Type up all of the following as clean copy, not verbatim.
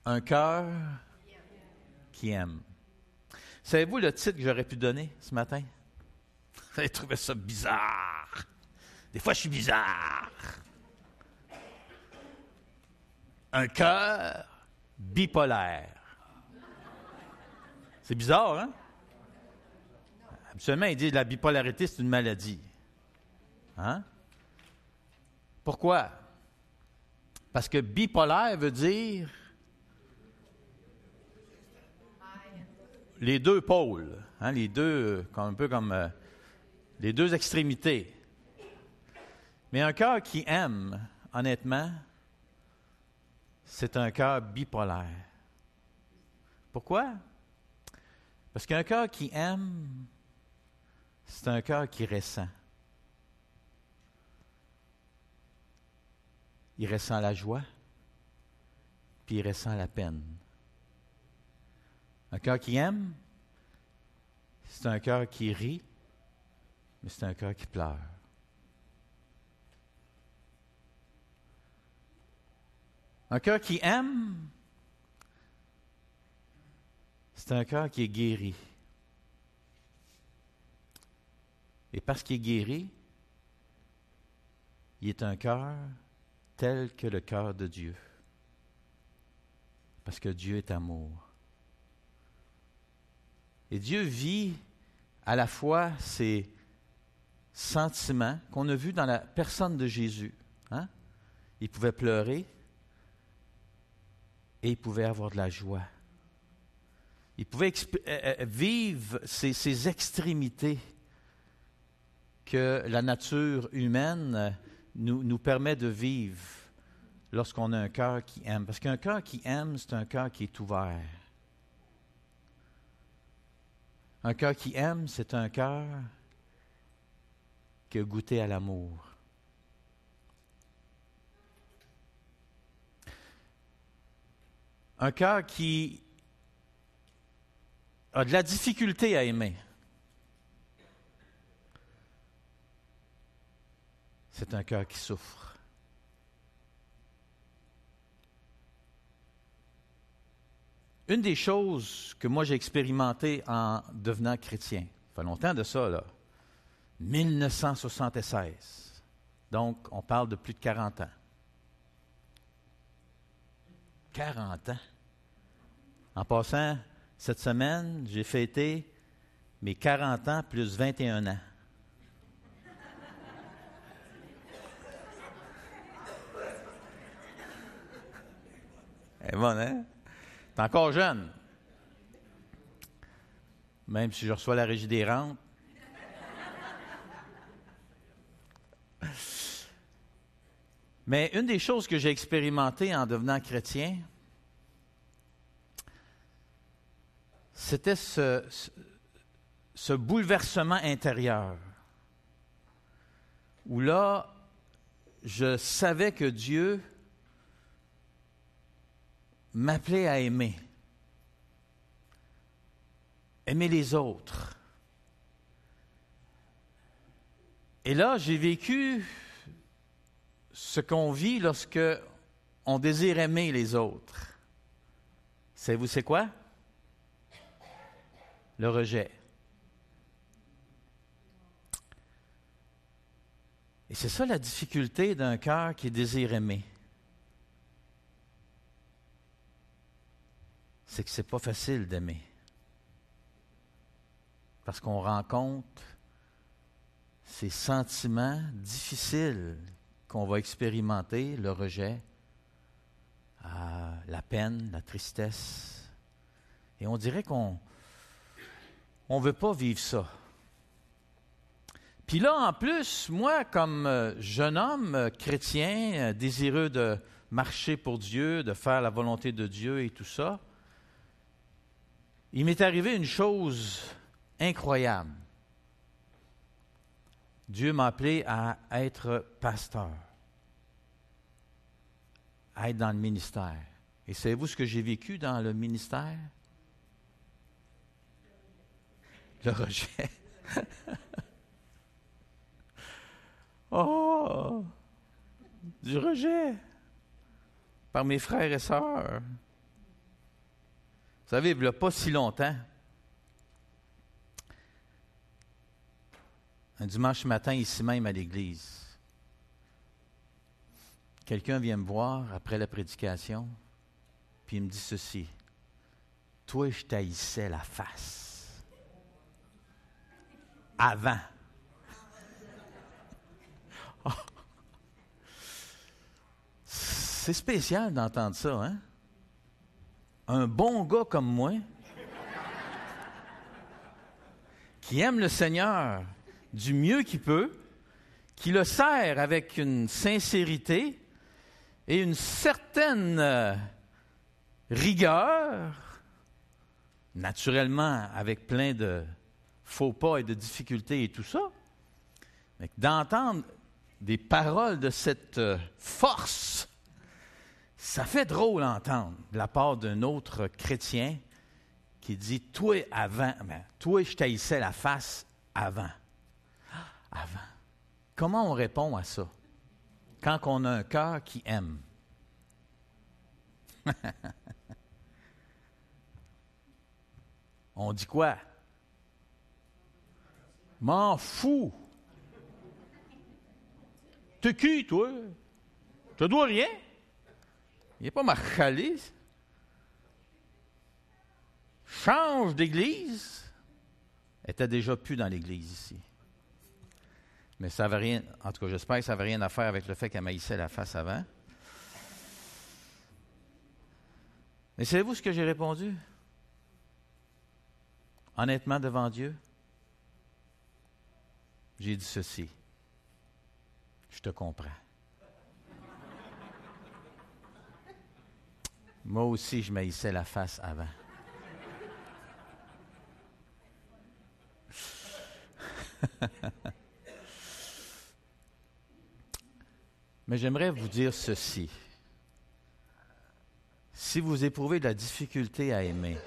Un cœur qui aime. Savez-vous le titre que j'aurais pu donner ce matin? Vous avez trouvé ça bizarre. Des fois, je suis bizarre. Un cœur bipolaire. C'est bizarre, hein? Habituellement, ils disent que la bipolarité, c'est une maladie. Hein? Pourquoi? Parce que bipolaire veut dire les deux pôles, hein, les deux, un peu comme les deux extrémités. Mais un cœur qui aime, honnêtement, c'est un cœur bipolaire. Pourquoi? Parce qu'un cœur qui aime, c'est un cœur qui ressent. Il ressent la joie, puis il ressent la peine. Un cœur qui aime, c'est un cœur qui rit, mais c'est un cœur qui pleure. Un cœur qui aime, c'est un cœur qui est guéri. Et parce qu'il est guéri, il est un cœur tel que le cœur de Dieu. Parce que Dieu est amour. Et Dieu vit à la fois ces sentiments qu'on a vus dans la personne de Jésus. Hein? Il pouvait pleurer et il pouvait avoir de la joie. Il pouvait vivre ces extrémités que la nature humaine nous permet de vivre lorsqu'on a un cœur qui aime. Parce qu'un cœur qui aime, c'est un cœur qui est ouvert. Un cœur qui aime, c'est un cœur qui a goûté à l'amour. Un cœur qui a de la difficulté à aimer. C'est un cœur qui souffre. Une des choses que moi j'ai expérimentées en devenant chrétien, ça fait longtemps de ça, là, 1976. Donc, on parle de plus de 40 ans. 40 ans. En passant, cette semaine, j'ai fêté mes 40 ans plus 21 ans. Elle est bonne, hein? T'es encore jeune. Même si je reçois la régie des rentes. Mais une des choses que j'ai expérimentées en devenant chrétien, c'était ce bouleversement intérieur. Où là, je savais que Dieu m'appelait à aimer. Aimer les autres. Et là, j'ai vécu ce qu'on vit lorsque on désire aimer les autres. Savez-vous c'est quoi? Le rejet. Et c'est ça la difficulté d'un cœur qui désire aimer. C'est que c'est pas facile d'aimer. Parce qu'on rencontre ces sentiments difficiles qu'on va expérimenter, le rejet, la peine, la tristesse. Et on dirait qu'on ne veut pas vivre ça. Puis là, en plus, moi, comme jeune homme chrétien, désireux de marcher pour Dieu, de faire la volonté de Dieu et tout ça, il m'est arrivé une chose incroyable. Dieu m'a appelé à être pasteur, à être dans le ministère. Et savez-vous ce que j'ai vécu dans le ministère? Le rejet. Oh! Du rejet par mes frères et sœurs. Vous savez, il n'y a pas si longtemps, un dimanche matin, ici même à l'église, quelqu'un vient me voir après la prédication, puis il me dit ceci. Toi, je t'haïssais la face. Avant. Oh. C'est spécial d'entendre ça, hein? Un bon gars comme moi, qui aime le Seigneur du mieux qu'il peut, qui le sert avec une sincérité et une certaine rigueur, naturellement avec plein de faux pas et de difficultés et tout ça, mais d'entendre des paroles de cette force, ça fait drôle à entendre de la part d'un autre chrétien qui dit « Toi, avant, toi, je t'haïssais la face avant. » Avant. Comment on répond à ça quand on a un cœur qui aime? On dit quoi? M'en fous. T'es qui, toi? Tu dois rien. Il n'est pas marchalé. Change d'église. Elle était déjà plus dans l'église ici. Mais ça n'avait rien, en tout cas, j'espère que ça n'avait rien à faire avec le fait qu'elle m'haïssait la face avant. Mais savez-vous ce que j'ai répondu? Honnêtement, devant Dieu, j'ai dit ceci. Je te comprends. Moi aussi, je m'haïssais la face avant. Mais j'aimerais vous dire ceci. Si vous éprouvez de la difficulté à aimer,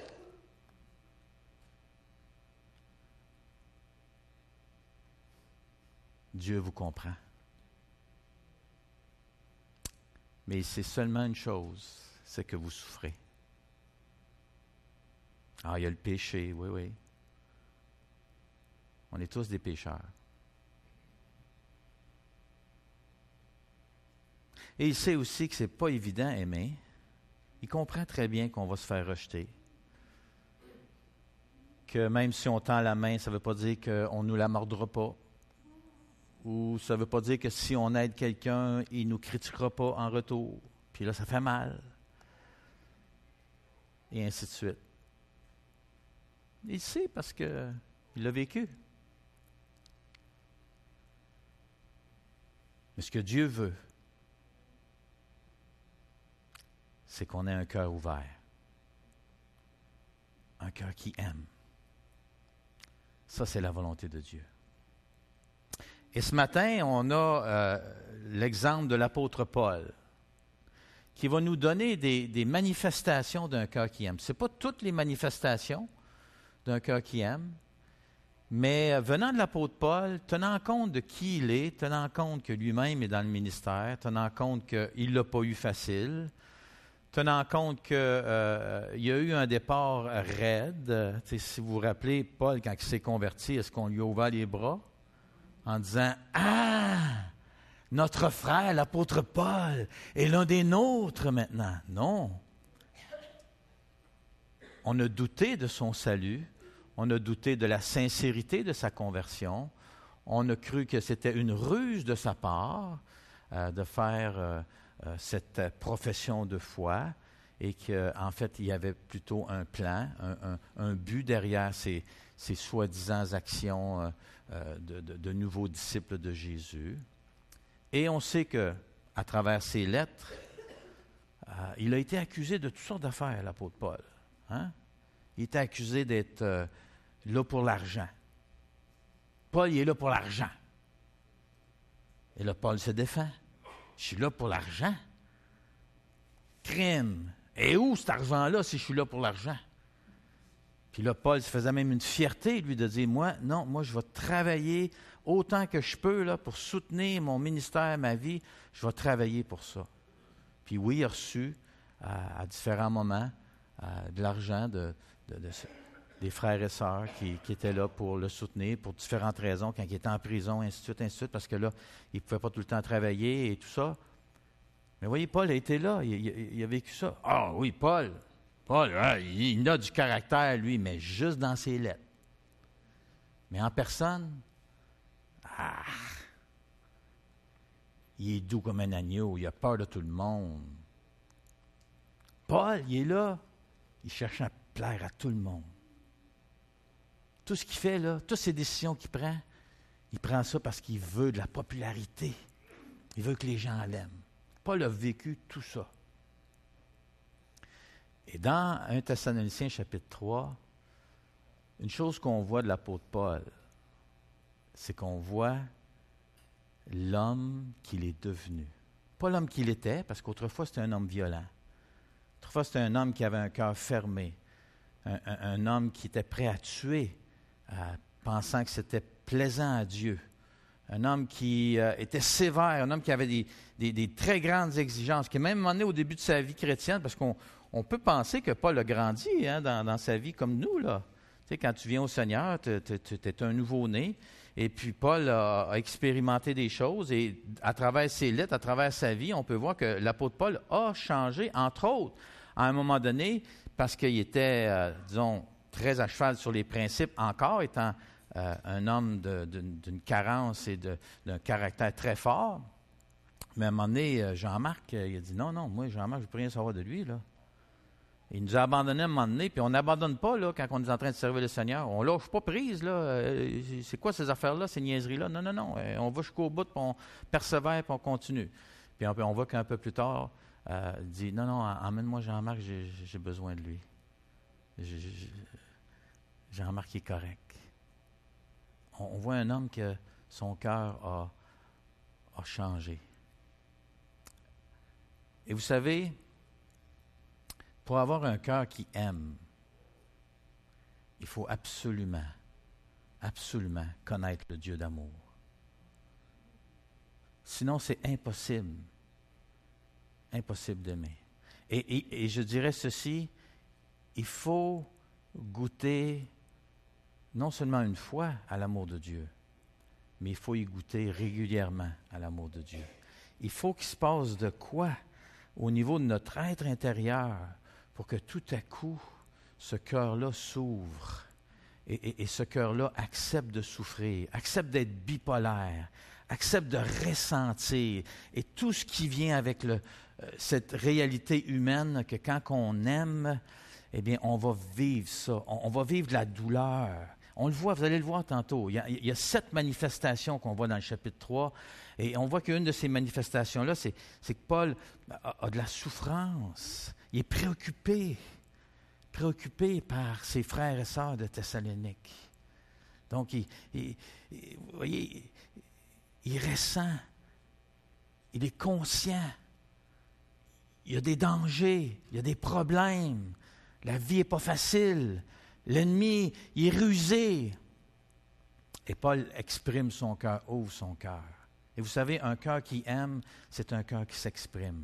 Dieu vous comprend. Mais c'est seulement une chose, c'est que vous souffrez. Ah, il y a le péché, oui, oui. On est tous des pécheurs. Et il sait aussi que ce n'est pas évident aimer. Il comprend très bien qu'on va se faire rejeter. Que même si on tend la main, ça ne veut pas dire qu'on ne nous la mordra pas. Ou ça ne veut pas dire que si on aide quelqu'un, il ne nous critiquera pas en retour. Puis là, ça fait mal. Et ainsi de suite. Il sait parce qu'il l'a vécu. Mais ce que Dieu veut, c'est qu'on ait un cœur ouvert. Un cœur qui aime. Ça, c'est la volonté de Dieu. Et ce matin, on a l'exemple de l'apôtre Paul, qui va nous donner des manifestations d'un cœur qui aime. Ce n'est pas toutes les manifestations d'un cœur qui aime, mais venant de l'apôtre Paul, tenant compte de qui il est, tenant compte que lui-même est dans le ministère, tenant compte qu'il ne l'a pas eu facile, tenant compte qu'il y a eu un départ raide. Si vous vous rappelez, Paul, quand il s'est converti, est-ce qu'on lui a ouvert les bras en disant « Ah, notre frère, l'apôtre Paul, est l'un des nôtres maintenant. » Non. On a douté de son salut, on a douté de la sincérité de sa conversion, on a cru que c'était une ruse de sa part de faire cette profession de foi et qu'en fait, il y avait plutôt un plan, un but derrière ces soi-disant actions de nouveaux disciples de Jésus. Et on sait qu'à travers ses lettres, il a été accusé de toutes sortes d'affaires, l'apôtre Paul. Hein? Il était accusé d'être là pour l'argent. Paul, il est là pour l'argent. Et là, Paul se défend. Je suis là pour l'argent. Crime. Et où cet argent-là si je suis là pour l'argent? Puis là, Paul se faisait même une fierté, lui, de dire, moi, je vais travailler autant que je peux là, pour soutenir mon ministère, ma vie. Je vais travailler pour ça. Puis oui, il a reçu à différents moments de l'argent des frères et sœurs qui étaient là pour le soutenir pour différentes raisons, quand il était en prison, ainsi de suite, parce que là, il ne pouvait pas tout le temps travailler et tout ça. Mais voyez, Paul a été là, il a vécu ça. Ah oui, Paul, hein, il a du caractère, lui, mais juste dans ses lettres. Mais en personne, il est doux comme un agneau, il a peur de tout le monde. Paul, il est là, il cherche à plaire à tout le monde. Tout ce qu'il fait, là, toutes ces décisions qu'il prend, il prend ça parce qu'il veut de la popularité. Il veut que les gens l'aiment. Paul a vécu tout ça. Et dans 1 Thessaloniciens chapitre 3, une chose qu'on voit de l'apôtre Paul, c'est qu'on voit l'homme qu'il est devenu. Pas l'homme qu'il était, parce qu'autrefois c'était un homme violent. Autrefois c'était un homme qui avait un cœur fermé. Un homme qui était prêt à tuer, pensant que c'était plaisant à Dieu. Un homme qui était sévère, un homme qui avait des très grandes exigences, qui même mené au début de sa vie chrétienne, parce qu'on peut penser que Paul a grandi dans sa vie comme nous, là. Tu sais, quand tu viens au Seigneur, tu es un nouveau-né, et puis Paul a expérimenté des choses, et à travers ses lettres, à travers sa vie, on peut voir que l'apôtre Paul a changé, entre autres, à un moment donné, parce qu'il était, disons, très à cheval sur les principes, encore étant un homme d'une carence et d'un caractère très fort. Mais à un moment donné, Jean-Marc, il a dit, non, moi, Jean-Marc, je ne veux plus rien savoir de lui, là. Il nous a abandonnés à un moment donné, puis on n'abandonne pas, là, quand on est en train de servir le Seigneur. On ne lâche pas prise, là. C'est quoi ces affaires-là, ces niaiseries-là? Non. On va jusqu'au bout, puis on persévère, puis on continue. Puis on voit qu'un peu plus tard, il dit, non, emmène-moi Jean-Marc, j'ai besoin de lui. Jean-Marc est correct. On voit un homme que son cœur a changé. Et vous savez, pour avoir un cœur qui aime, il faut absolument connaître le Dieu d'amour. Sinon, c'est impossible d'aimer. Et je dirais ceci, il faut goûter non seulement une fois à l'amour de Dieu, mais il faut y goûter régulièrement à l'amour de Dieu. Il faut qu'il se passe de quoi au niveau de notre être intérieur pour que tout à coup, ce cœur-là s'ouvre et ce cœur-là accepte de souffrir, accepte d'être bipolaire, accepte de ressentir et tout ce qui vient avec cette réalité humaine que quand on aime, eh bien, on va vivre ça. On va vivre de la douleur. On le voit, vous allez le voir tantôt. Il y a 7 manifestations qu'on voit dans le chapitre 3. Et on voit qu'une de ces manifestations-là, c'est que Paul a de la souffrance. Il est préoccupé par ses frères et sœurs de Thessalonique. Donc, vous voyez, il ressent, il est conscient. Il y a des dangers, il y a des problèmes. La vie n'est pas facile. L'ennemi, il est rusé. Et Paul exprime son cœur, ouvre son cœur. Et vous savez, un cœur qui aime, c'est un cœur qui s'exprime.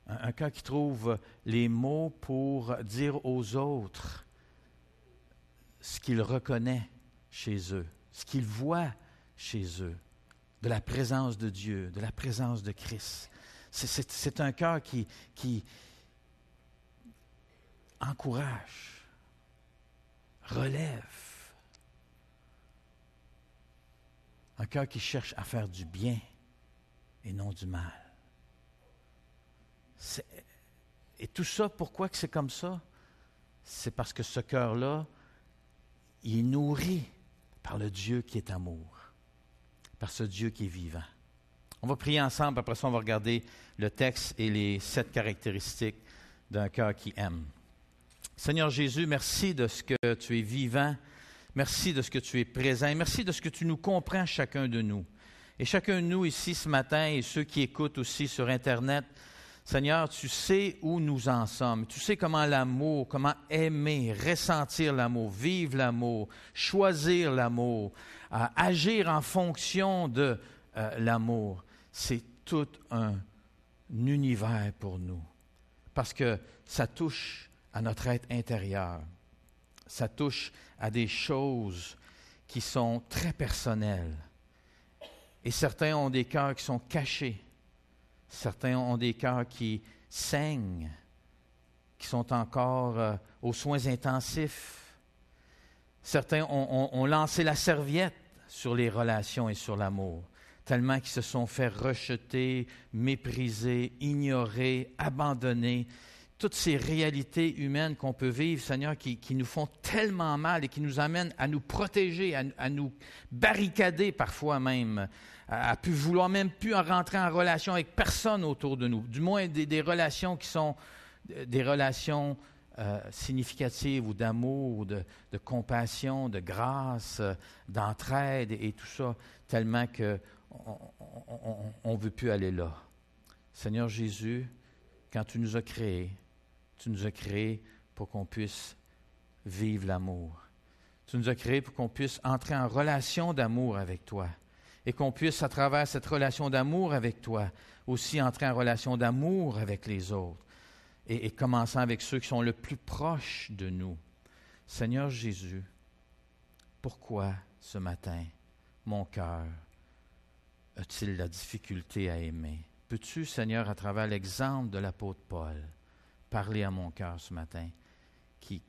Un cœur qui trouve les mots pour dire aux autres ce qu'il reconnaît chez eux, ce qu'il voit chez eux, de la présence de Dieu, de la présence de Christ. C'est un cœur qui encourage, relève. Un cœur qui cherche à faire du bien et non du mal. Et tout ça, pourquoi que c'est comme ça? C'est parce que ce cœur-là, il est nourri par le Dieu qui est amour, par ce Dieu qui est vivant. On va prier ensemble, après ça on va regarder le texte et les 7 caractéristiques d'un cœur qui aime. Seigneur Jésus, merci de ce que tu es vivant, merci de ce que tu es présent, merci de ce que tu nous comprends chacun de nous. Et chacun de nous ici ce matin et ceux qui écoutent aussi sur Internet, Seigneur, tu sais où nous en sommes. Tu sais comment l'amour, comment aimer, ressentir l'amour, vivre l'amour, choisir l'amour, agir en fonction de l'amour. C'est tout un univers pour nous. parce que ça touche à notre être intérieur. Ça touche à des choses qui sont très personnelles. Et certains ont des cœurs qui sont cachés. Certains ont des cœurs qui saignent, qui sont encore aux soins intensifs. Certains ont lancé la serviette sur les relations et sur l'amour, tellement qu'ils se sont fait rejeter, mépriser, ignorer, abandonner. Toutes ces réalités humaines qu'on peut vivre, Seigneur, qui nous font tellement mal et qui nous amènent à nous protéger, à nous barricader parfois même, à plus vouloir même plus en rentrer en relation avec personne autour de nous, du moins des relations qui sont des relations significatives ou d'amour, de compassion, de grâce, d'entraide et tout ça, tellement qu'on ne veut plus aller là. Seigneur Jésus, quand tu nous as créés pour qu'on puisse vivre l'amour. Tu nous as créés pour qu'on puisse entrer en relation d'amour avec toi et qu'on puisse, à travers cette relation d'amour avec toi, aussi entrer en relation d'amour avec les autres et commençant avec ceux qui sont le plus proches de nous. Seigneur Jésus, pourquoi ce matin mon cœur a-t-il la difficulté à aimer? Peux-tu, Seigneur, à travers l'exemple de l'apôtre Paul, parler à mon cœur ce matin qui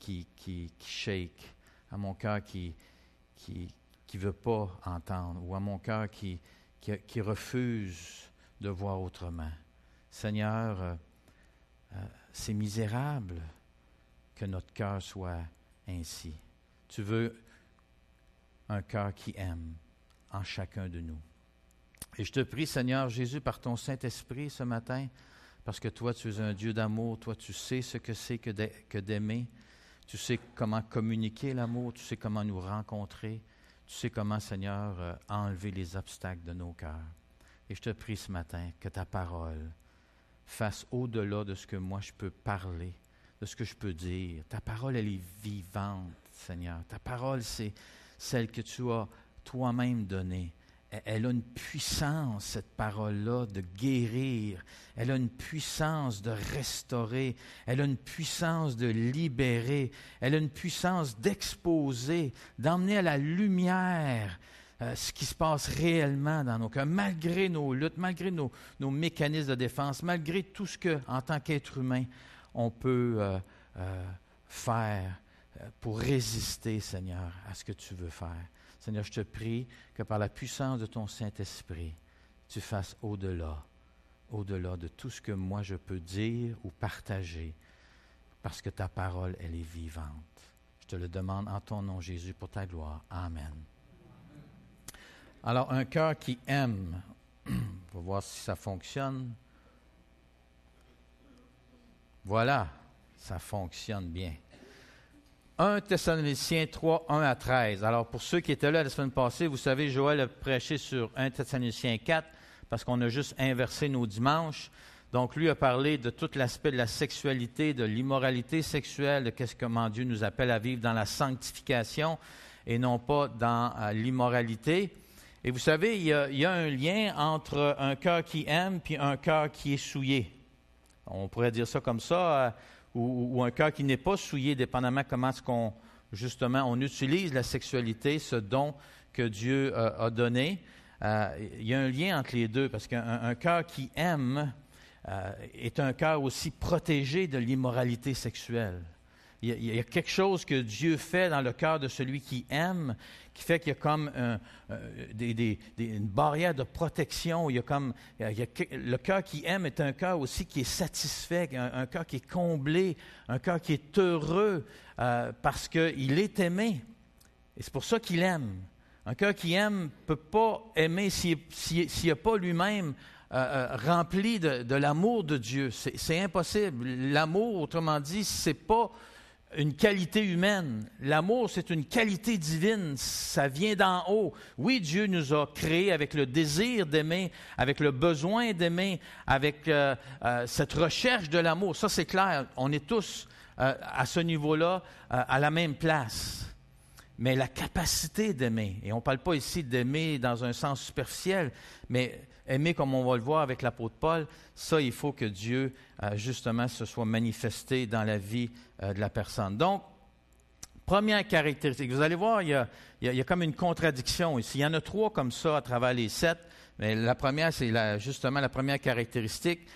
shake, à mon cœur qui veut pas entendre, ou à mon cœur qui refuse de voir autrement. Seigneur, c'est misérable que notre cœur soit ainsi. Tu veux un cœur qui aime en chacun de nous. Et je te prie, Seigneur Jésus, par ton Saint-Esprit ce matin, parce que toi, tu es un Dieu d'amour, toi, tu sais ce que c'est que d'aimer, tu sais comment communiquer l'amour, tu sais comment nous rencontrer, tu sais comment, Seigneur, enlever les obstacles de nos cœurs. Et je te prie ce matin que ta parole fasse au-delà de ce que moi je peux parler, de ce que je peux dire. Ta parole, elle est vivante, Seigneur. Ta parole, c'est celle que tu as toi-même donnée. Elle a une puissance, cette parole-là, de guérir. Elle a une puissance de restaurer. Elle a une puissance de libérer. Elle a une puissance d'exposer, d'emmener à la lumière ce qui se passe réellement dans nos cœurs, malgré nos luttes, malgré nos mécanismes de défense, malgré tout ce que, en tant qu'être humain, on peut faire pour résister, Seigneur, à ce que tu veux faire. Seigneur, je te prie que par la puissance de ton Saint-Esprit, tu fasses au-delà de tout ce que moi je peux dire ou partager, parce que ta parole, elle est vivante. Je te le demande en ton nom, Jésus, pour ta gloire. Amen. Alors, un cœur qui aime, on va voir si ça fonctionne. Voilà, ça fonctionne bien. 1 Thessaloniciens 3, 1 à 13. Alors, pour ceux qui étaient là la semaine passée, vous savez, Joël a prêché sur 1 Thessaloniciens 4 parce qu'on a juste inversé nos dimanches. Donc, lui a parlé de tout l'aspect de la sexualité, de l'immoralité sexuelle, de comment Dieu nous appelle à vivre dans la sanctification et non pas dans l'immoralité. Et vous savez, il y a un lien entre un cœur qui aime et un cœur qui est souillé. On pourrait dire ça comme ça. Ou un cœur qui n'est pas souillé, dépendamment comment est-ce on utilise la sexualité, ce don que Dieu a donné. Il y a un lien entre les deux, parce qu'un cœur qui aime est un cœur aussi protégé de l'immoralité sexuelle. Il y a quelque chose que Dieu fait dans le cœur de celui qui aime, qui fait qu'il y a comme une barrière de protection. Le cœur qui aime est un cœur aussi qui est satisfait, un cœur qui est comblé, un cœur qui est heureux parce qu'il est aimé. Et c'est pour ça qu'il aime. Un cœur qui aime ne peut pas aimer s'il n'a pas lui-même rempli de l'amour de Dieu. C'est impossible. L'amour, autrement dit, c'est pas une qualité humaine. L'amour, c'est une qualité divine. Ça vient d'en haut. Oui, Dieu nous a créés avec le désir d'aimer, avec le besoin d'aimer, avec cette recherche de l'amour. Ça, c'est clair. On est tous à ce niveau-là, à la même place. Mais la capacité d'aimer, et on ne parle pas ici d'aimer dans un sens superficiel, mais aimer comme on va le voir avec l'apôtre Paul, ça, il faut que Dieu, justement, se soit manifesté dans la vie de la personne. Donc, première caractéristique. Vous allez voir, il y a comme une contradiction ici. Il y en a 3 comme ça à travers les 7, mais la première, c'est justement la première caractéristique.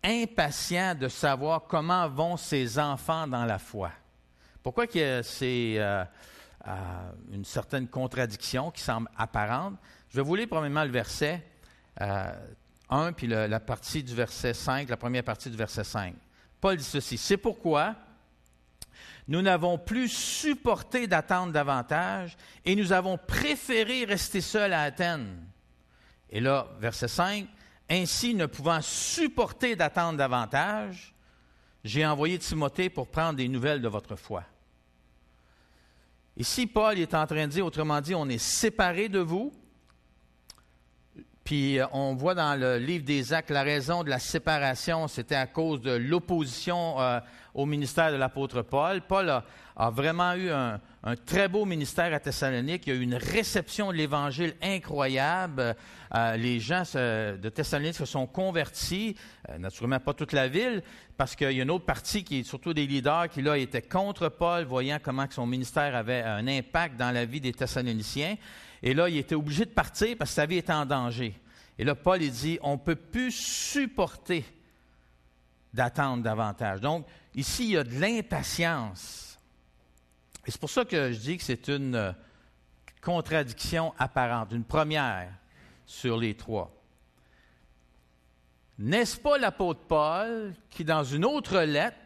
Impatient de savoir comment vont ses enfants dans la foi. Pourquoi c'est une certaine contradiction qui semble apparente? Je vais vous lire premièrement le verset 1, puis la partie du verset 5, la première partie du verset 5. Paul dit ceci, « C'est pourquoi nous n'avons plus supporté d'attendre davantage et nous avons préféré rester seuls à Athènes. » Et là, verset 5, « Ainsi, ne pouvant supporter d'attendre davantage, j'ai envoyé Timothée pour prendre des nouvelles de votre foi. » Ici, Paul est en train de dire, autrement dit, on est séparés de vous. Puis on voit dans le livre des Actes, la raison de la séparation, c'était à cause de l'opposition au ministère de l'apôtre Paul. Paul a vraiment eu un très beau ministère à Thessalonique. Il y a eu une réception de l'Évangile incroyable. Les gens de Thessalonique se sont convertis, naturellement pas toute la ville, parce qu'il y a une autre partie qui est surtout des leaders qui là étaient contre Paul, voyant comment que son ministère avait un impact dans la vie des Thessaloniciens. Et là, il était obligé de partir parce que sa vie était en danger. Et là, Paul, il dit, on ne peut plus supporter d'attendre davantage. Donc, ici, il y a de l'impatience. Et c'est pour ça que je dis que c'est une contradiction apparente, une première sur les 3. N'est-ce pas l'apôtre Paul qui, dans une autre lettre,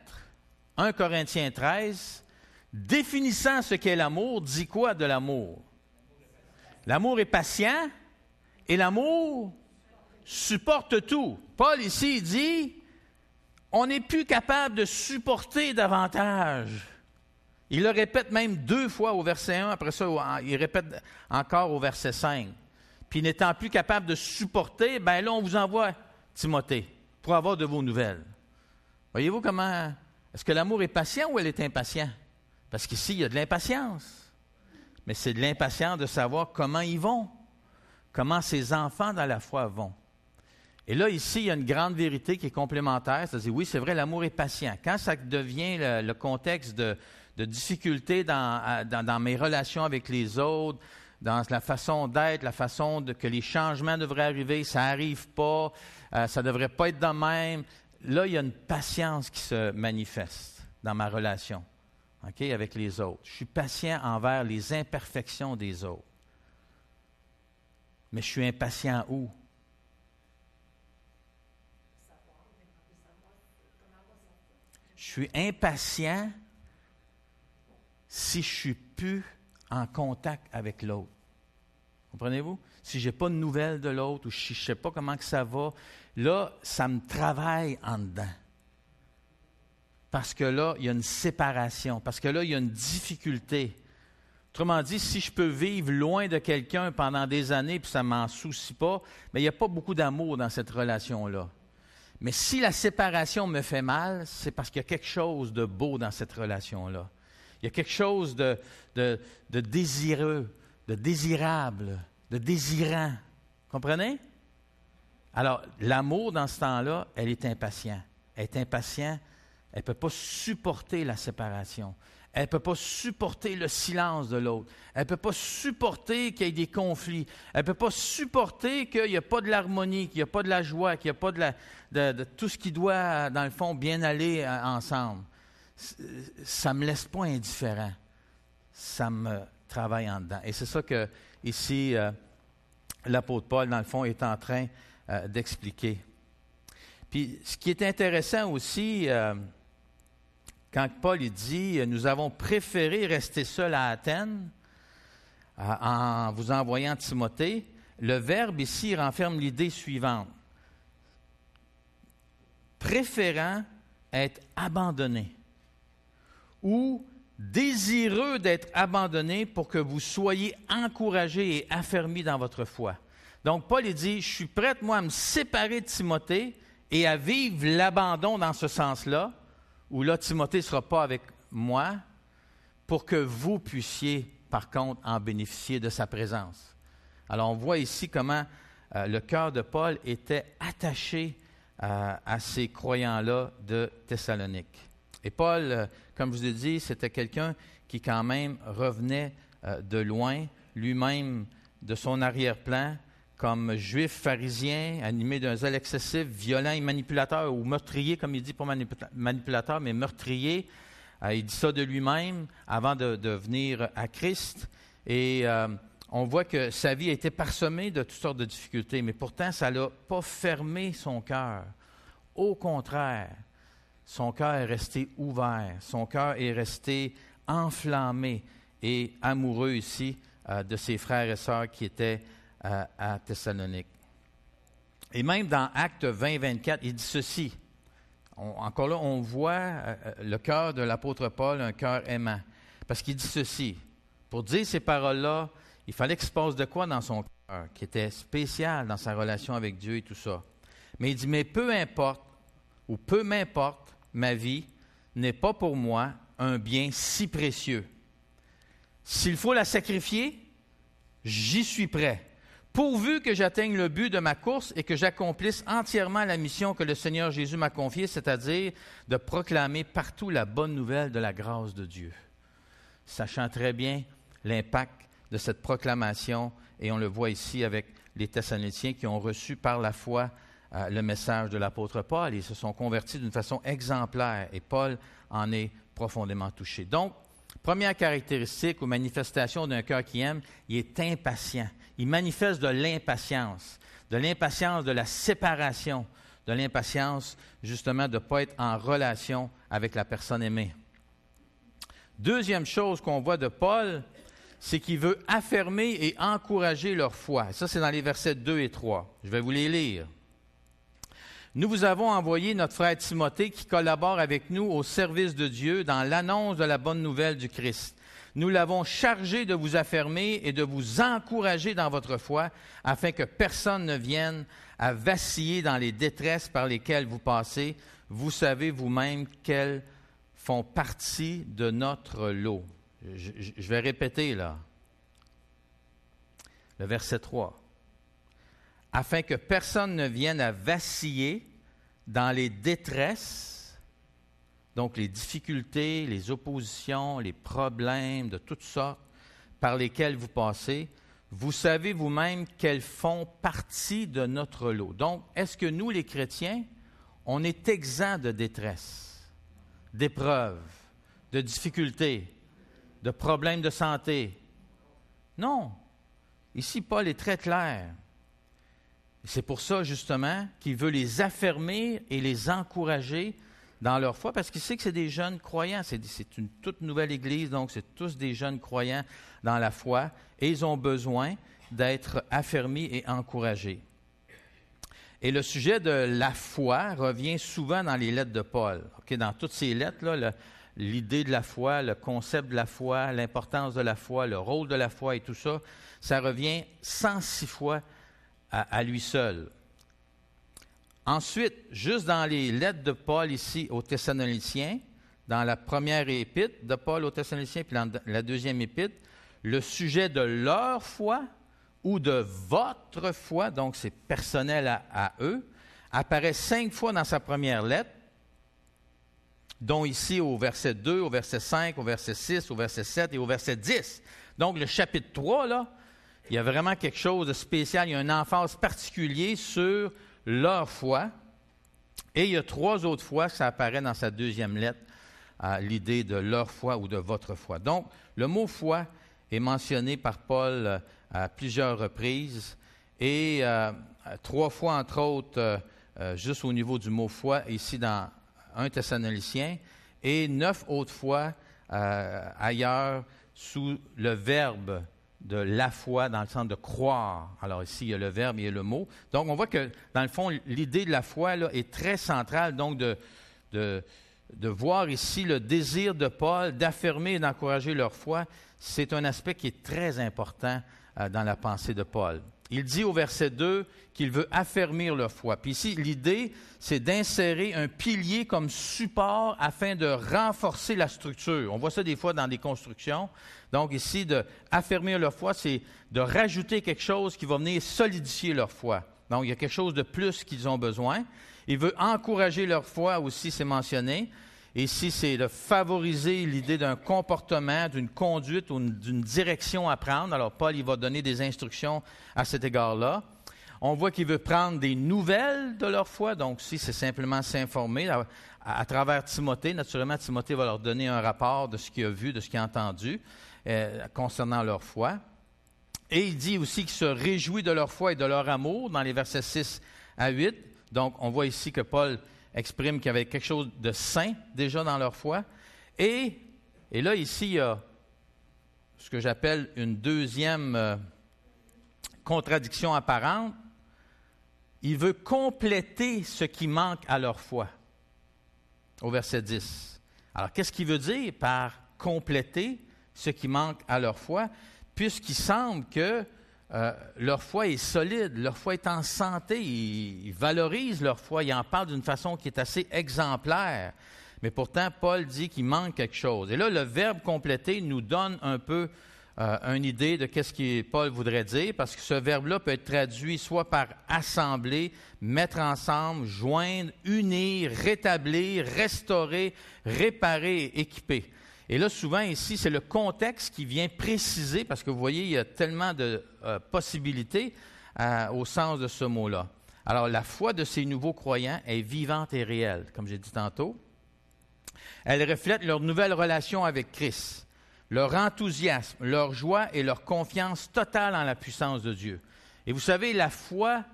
1 Corinthiens 13, définissant ce qu'est l'amour, dit quoi de l'amour? L'amour est patient et l'amour supporte tout. Paul ici il dit, on n'est plus capable de supporter davantage. Il le répète même 2 fois au verset 1, après ça il répète encore au verset 5. Puis n'étant plus capable de supporter, bien là on vous envoie Timothée pour avoir de vos nouvelles. Voyez-vous comment, est-ce que l'amour est patient ou elle est impatient? Parce qu'ici il y a de l'impatience. Mais c'est de l'impatience de savoir comment ils vont, comment ses enfants dans la foi vont. Et là, ici, il y a une grande vérité qui est complémentaire, c'est-à-dire, oui, c'est vrai, l'amour est patient. Quand ça devient le contexte de difficulté dans mes relations avec les autres, dans la façon d'être, la façon que les changements devraient arriver, ça n'arrive pas, ça ne devrait pas être de même, là, il y a une patience qui se manifeste dans ma relation. Okay, avec les autres. Je suis patient envers les imperfections des autres. Mais je suis impatient où? Je suis impatient si je ne suis plus en contact avec l'autre. Comprenez-vous? Si je n'ai pas de nouvelles de l'autre ou si je ne sais pas comment que ça va, là, ça me travaille en dedans. Parce que là, il y a une séparation, parce que là, il y a une difficulté. Autrement dit, si je peux vivre loin de quelqu'un pendant des années puis ça ne m'en soucie pas, bien, il n'y a pas beaucoup d'amour dans cette relation-là. Mais si la séparation me fait mal, c'est parce qu'il y a quelque chose de beau dans cette relation-là. Il y a quelque chose de désireux, de désirable, de désirant. Comprenez? Alors, l'amour, dans ce temps-là, elle est impatiente. Elle est impatiente. Elle ne peut pas supporter la séparation. Elle ne peut pas supporter le silence de l'autre. Elle ne peut pas supporter qu'il y ait des conflits. Elle ne peut pas supporter qu'il n'y a pas de l'harmonie, qu'il n'y a pas de la joie, qu'il n'y a pas de tout ce qui doit, dans le fond, bien aller ensemble. Ça ne me laisse pas indifférent. Ça me travaille en dedans. Et c'est ça que, ici, l'apôtre Paul, dans le fond, est en train d'expliquer. Puis, ce qui est intéressant aussi, quand Paul il dit « Nous avons préféré rester seuls à Athènes en vous envoyant Timothée », le verbe ici renferme l'idée suivante. Préférant être abandonné ou désireux d'être abandonné pour que vous soyez encouragés et affermis dans votre foi. Donc, Paul il dit « Je suis prêt, moi, à me séparer de Timothée et à vivre l'abandon dans ce sens-là, où là, Timothée ne sera pas avec moi, pour que vous puissiez, par contre, en bénéficier de sa présence. » Alors, on voit ici comment le cœur de Paul était attaché à ces croyants-là de Thessalonique. Et Paul, comme je vous ai dit, c'était quelqu'un qui quand même revenait de loin, lui-même de son arrière-plan, comme juif pharisien, animé d'un zèle excessif, violent et manipulateur, ou meurtrier, comme il dit, pas manipulateur, mais meurtrier. Il dit ça de lui-même avant de venir à Christ. Et on voit que sa vie a été parsemée de toutes sortes de difficultés, mais pourtant, ça n'a pas fermé son cœur. Au contraire, son cœur est resté ouvert, son cœur est resté enflammé et amoureux ici de ses frères et sœurs qui étaient à Thessalonique. Et même dans Actes 20-24, il dit ceci. Encore là, on voit le cœur de l'apôtre Paul, un cœur aimant. Parce qu'il dit ceci. Pour dire ces paroles-là, il fallait qu'il se passe de quoi dans son cœur, qui était spécial dans sa relation avec Dieu et tout ça. Mais il dit, mais peu importe, ou peu m'importe, ma vie n'est pas pour moi un bien si précieux. S'il faut la sacrifier, j'y suis prêt. Pourvu que j'atteigne le but de ma course et que j'accomplisse entièrement la mission que le Seigneur Jésus m'a confiée, c'est-à-dire de proclamer partout la bonne nouvelle de la grâce de Dieu. Sachant très bien l'impact de cette proclamation, et on le voit ici avec les Thessaloniciens qui ont reçu par la foi le message de l'apôtre Paul. Ils se sont convertis d'une façon exemplaire et Paul en est profondément touché. Donc, première caractéristique ou manifestation d'un cœur qui aime, il est impatient. Il manifeste de l'impatience de la séparation, de l'impatience justement de ne pas être en relation avec la personne aimée. Deuxième chose qu'on voit de Paul, c'est qu'il veut affirmer et encourager leur foi. Ça, c'est dans les versets 2 et 3. Je vais vous les lire. Nous vous avons envoyé notre frère Timothée qui collabore avec nous au service de Dieu dans l'annonce de la bonne nouvelle du Christ. Nous l'avons chargé de vous affirmer et de vous encourager dans votre foi afin que personne ne vienne à vaciller dans les détresses par lesquelles vous passez. Vous savez vous-même qu'elles font partie de notre lot. Je vais répéter là. Le verset 3. Afin que personne ne vienne à vaciller dans les détresses, donc les difficultés, les oppositions, les problèmes de toutes sortes par lesquels vous passez, vous savez vous-même qu'elles font partie de notre lot. Donc, est-ce que nous, les chrétiens, on est exempts de détresse, d'épreuves, de difficultés, de problèmes de santé? Non. Ici, Paul est très clair. C'est pour ça, justement, qu'il veut les affermir et les encourager dans leur foi, parce qu'il sait que c'est des jeunes croyants. C'est une toute nouvelle Église, donc c'est tous des jeunes croyants dans la foi, et ils ont besoin d'être affermis et encouragés. Et le sujet de la foi revient souvent dans les lettres de Paul. Dans toutes ces lettres, là, l'idée de la foi, le concept de la foi, l'importance de la foi, le rôle de la foi et tout ça, ça revient 106 fois à lui seul. Ensuite, juste dans les lettres de Paul ici aux Thessaloniciens, dans la première épître de Paul aux Thessaloniciens, puis dans la deuxième épître, le sujet de leur foi ou de votre foi, donc c'est personnel à eux, apparaît 5 fois dans sa première lettre, dont ici au verset 2, au verset 5, au verset 6, au verset 7 et au verset 10. Donc le chapitre 3, là, il y a vraiment quelque chose de spécial, il y a un emphase particulier sur leur foi. Et il y a 3 autres fois que ça apparaît dans sa deuxième lettre, l'idée de leur foi ou de votre foi. Donc, le mot foi est mentionné par Paul à plusieurs reprises et 3 fois, entre autres, juste au niveau du mot foi, ici dans 1 Thessalonicien, et 9 autres fois ailleurs sous le verbe de la foi, dans le sens de croire. Alors ici, il y a le verbe et il y a le mot. Donc, on voit que, dans le fond, l'idée de la foi là, est très centrale, donc de voir ici le désir de Paul d'affirmer et d'encourager leur foi. C'est un aspect qui est très important dans la pensée de Paul. Il dit au verset 2 qu'il veut affermir leur foi. Puis ici, l'idée, c'est d'insérer un pilier comme support afin de renforcer la structure. On voit ça des fois dans des constructions. Donc ici, d'affermir leur foi, c'est de rajouter quelque chose qui va venir solidifier leur foi. Donc il y a quelque chose de plus qu'ils ont besoin. Il veut encourager leur foi aussi, c'est mentionné. Et ici, c'est de favoriser l'idée d'un comportement, d'une conduite ou d'une direction à prendre. Alors, Paul, il va donner des instructions à cet égard-là. On voit qu'il veut prendre des nouvelles de leur foi. Donc, ici, c'est simplement s'informer à travers Timothée. Naturellement, Timothée va leur donner un rapport de ce qu'il a vu, de ce qu'il a entendu concernant leur foi. Et il dit aussi qu'il se réjouit de leur foi et de leur amour dans les versets 6 à 8. Donc, on voit ici que Paul exprime qu'il y avait quelque chose de saint déjà dans leur foi. Et là, ici, il y a ce que j'appelle une deuxième contradiction apparente. Il veut compléter ce qui manque à leur foi, au verset 10. Alors, qu'est-ce qu'il veut dire par compléter ce qui manque à leur foi? Puisqu'il semble que leur foi est solide, leur foi est en santé, ils valorisent leur foi, ils en parlent d'une façon qui est assez exemplaire. Mais pourtant, Paul dit qu'il manque quelque chose. Et là, le verbe compléter nous donne un peu une idée de qu'est-ce que Paul voudrait dire, parce que ce verbe-là peut être traduit soit par assembler, mettre ensemble, joindre, unir, rétablir, restaurer, réparer, équiper. Et là, souvent, ici, c'est le contexte qui vient préciser, parce que vous voyez, il y a tellement de possibilités au sens de ce mot-là. Alors, la foi de ces nouveaux croyants est vivante et réelle, comme j'ai dit tantôt. Elle reflète leur nouvelle relation avec Christ, leur enthousiasme, leur joie et leur confiance totale en la puissance de Dieu. Et vous savez, la foi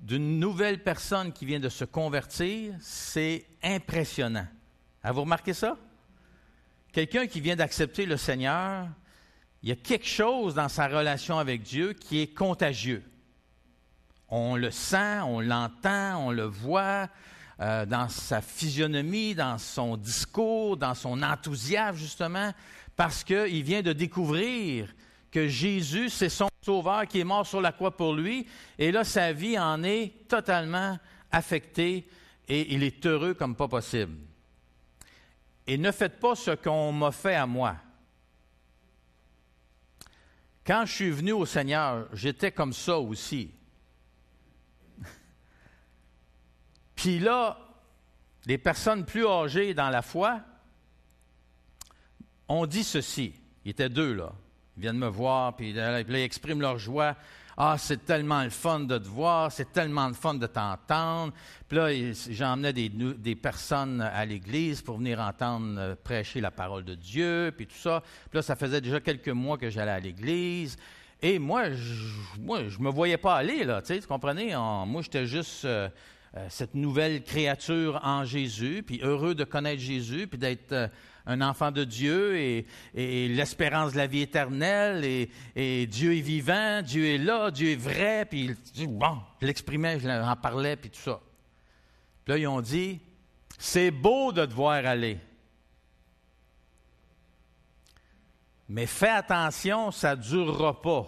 d'une nouvelle personne qui vient de se convertir, c'est impressionnant. Avez-vous remarqué ça? Quelqu'un qui vient d'accepter le Seigneur, il y a quelque chose dans sa relation avec Dieu qui est contagieux. On le sent, on l'entend, on le voit dans sa physionomie, dans son discours, dans son enthousiasme, justement, parce qu'il vient de découvrir que Jésus, c'est son Sauveur qui est mort sur la croix pour lui, et là, sa vie en est totalement affectée et il est heureux comme pas possible. Et ne faites pas ce qu'on m'a fait à moi. Quand je suis venu au Seigneur, j'étais comme ça aussi. Puis là, les personnes plus âgées dans la foi ont dit ceci. Ils étaient deux, là. Ils viennent me voir, puis là, ils expriment leur joie. Ah, c'est tellement le fun de te voir, c'est tellement le fun de t'entendre. Puis là, j'emmenais des personnes à l'église pour venir entendre prêcher la parole de Dieu, puis tout ça. Puis là, ça faisait déjà quelques mois que j'allais à l'église. Et moi, je me voyais pas aller, là, tu comprenez? Moi, j'étais juste cette nouvelle créature en Jésus, puis heureux de connaître Jésus, puis d'être un enfant de Dieu et l'espérance de la vie éternelle et Dieu est vivant, Dieu est là, Dieu est vrai, puis bon, je l'exprimais, j'en parlais, puis tout ça. Puis là, ils ont dit, c'est beau de te voir aller. Mais fais attention, ça ne durera pas.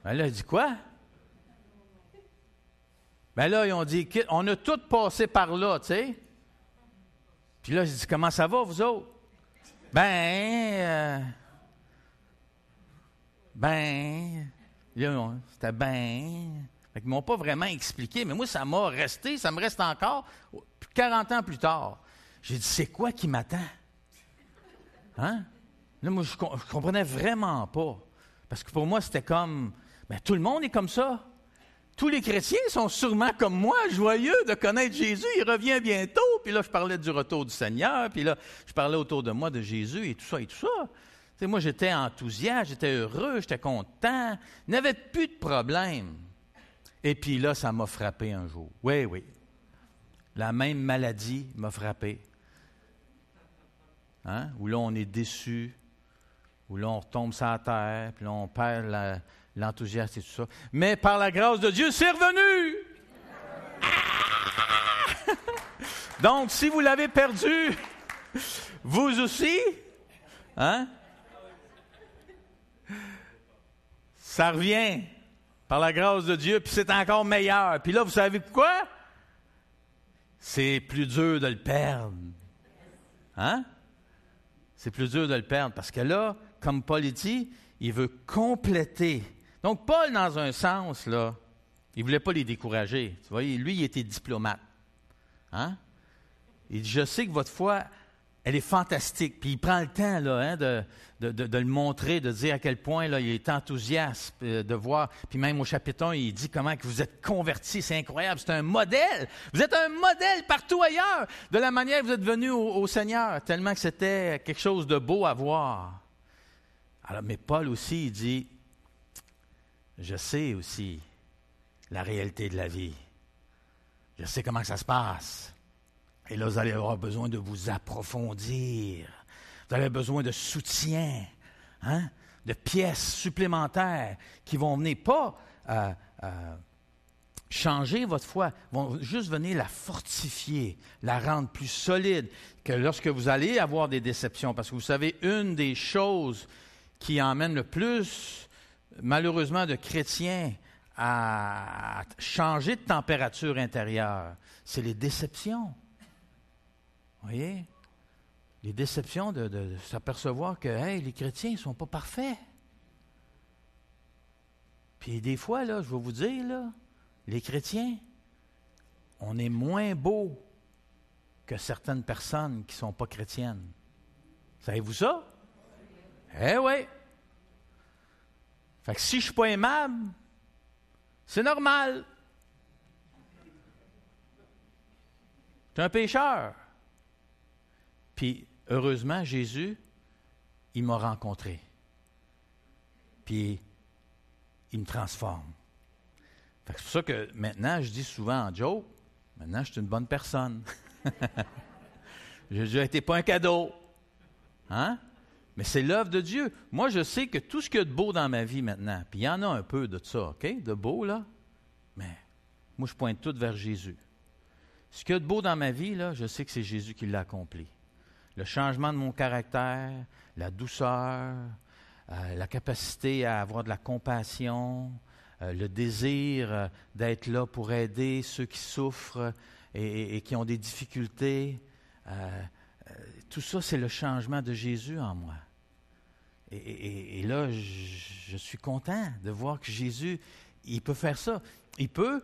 Ben là, il dit quoi? Ben là, ils ont dit, on a tous passé par là, tu sais. Puis là, j'ai dit, comment ça va, vous autres? Là, c'était Fait qu'ils ne m'ont pas vraiment expliqué, mais moi, ça me reste encore, 40 ans plus tard. J'ai dit, c'est quoi qui m'attend? Hein? Là, moi, je ne comprenais vraiment pas. Parce que pour moi, c'était comme, tout le monde est comme ça. Tous les chrétiens sont sûrement comme moi, joyeux de connaître Jésus. Il revient bientôt. Puis là, je parlais du retour du Seigneur. Puis là, je parlais autour de moi de Jésus et tout ça et tout ça. Tu sais, moi, j'étais enthousiaste, j'étais heureux, j'étais content. Il n'y avait plus de problème. Et puis là, ça m'a frappé un jour. Oui. La même maladie m'a frappé. Hein? Où là, on est déçu. Où là, on retombe sur la terre. Puis là, on perd l'enthousiasme et tout ça. Mais par la grâce de Dieu, c'est revenu! Ah! Donc, si vous l'avez perdu, vous aussi, hein? ça revient par la grâce de Dieu, puis c'est encore meilleur. Puis là, vous savez quoi? C'est plus dur de le perdre. Hein? C'est plus dur de le perdre parce que là, comme Paul dit, il veut compléter. Donc, Paul, dans un sens, là, il ne voulait pas les décourager. Tu vois, lui, il était diplomate. Hein? Il dit, je sais que votre foi, elle est fantastique. Puis il prend le temps là, hein, de le montrer, de dire à quel point là, il est enthousiaste de voir. Puis même au chapitre 1, il dit comment que vous êtes convertis. C'est incroyable, c'est un modèle. Vous êtes un modèle partout ailleurs de la manière que vous êtes venus au Seigneur, tellement que c'était quelque chose de beau à voir. Alors, mais Paul aussi, il dit, je sais aussi la réalité de la vie. Je sais comment ça se passe. Et là, vous allez avoir besoin de vous approfondir. Vous avez besoin de soutien, hein? De pièces supplémentaires qui vont venir pas changer votre foi, vont juste venir la fortifier, la rendre plus solide, que lorsque vous allez avoir des déceptions. Parce que vous savez, une des choses qui emmène le plus, malheureusement, de chrétiens à changer de température intérieure, c'est les déceptions. Vous voyez? Les déceptions de s'apercevoir que hey, les chrétiens ne sont pas parfaits. Puis des fois, là, je vais vous dire, là, les chrétiens, on est moins beau que certaines personnes qui ne sont pas chrétiennes. Savez-vous ça? Eh oui! Fait que si je ne suis pas aimable, c'est normal. Tu es un pécheur. Puis, heureusement, Jésus, il m'a rencontré. Puis, il me transforme. Fait que c'est pour ça que maintenant, je dis souvent en joke, maintenant, je suis une bonne personne. Jésus n'a été pas un cadeau. Hein? Mais c'est l'œuvre de Dieu. Moi, je sais que tout ce qu'il y a de beau dans ma vie maintenant, puis il y en a un peu de ça, OK? De beau, là. Mais moi, je pointe tout vers Jésus. Ce qu'il y a de beau dans ma vie, là, je sais que c'est Jésus qui l'a accompli. Le changement de mon caractère, la douceur, la capacité à avoir de la compassion, le désir d'être là pour aider ceux qui souffrent et qui ont des difficultés. Tout ça, c'est le changement de Jésus en moi. Et là, je suis content de voir que Jésus, il peut faire ça. Il peut